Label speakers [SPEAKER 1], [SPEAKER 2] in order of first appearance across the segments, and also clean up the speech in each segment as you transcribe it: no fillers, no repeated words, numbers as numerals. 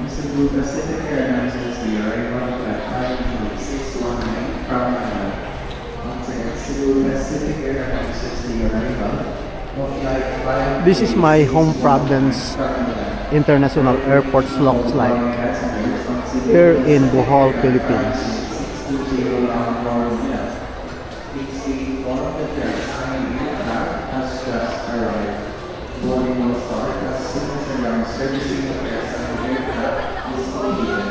[SPEAKER 1] Cebu Pacific Airlines the arrival at 9:619 from Manila. Once again, Cebu Pacific Airlines the arrival of flight 5.
[SPEAKER 2] This is my home province international airports looks like here in Bohol, Philippines.
[SPEAKER 1] 620 bound for Manila. Please see all of the flights aircraft has just arrived. Boarding will start as soon as the ground servicing the aircraft is completed.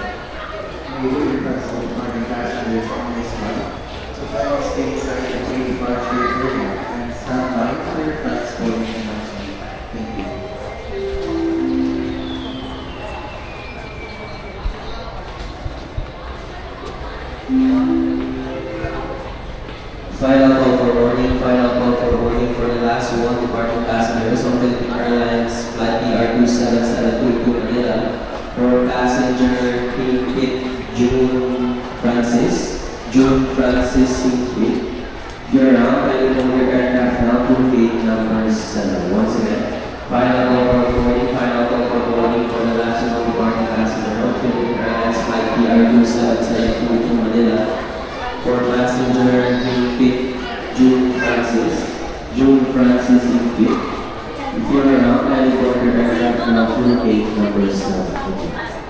[SPEAKER 1] We will request all departing passengers on this flight to find stay inside the departure area and stand by for your flight's boarding announcement. Thank you.
[SPEAKER 3] Final call for boarding. Final call for boarding for the last one departing passengers on Philippine Airlines Flight PR2772 to Manila. For passenger Kit June Francis Sinquit. You're now ready for your aircraft now to gate number 7. Once again, final call for boarding. Final call for boarding for the last one departing passenger on Philippine Airlines Flight PR2772 to Manila. For passenger Kit June Francis Sinquit. If you're around, ready for your aircraft now to gate number 7.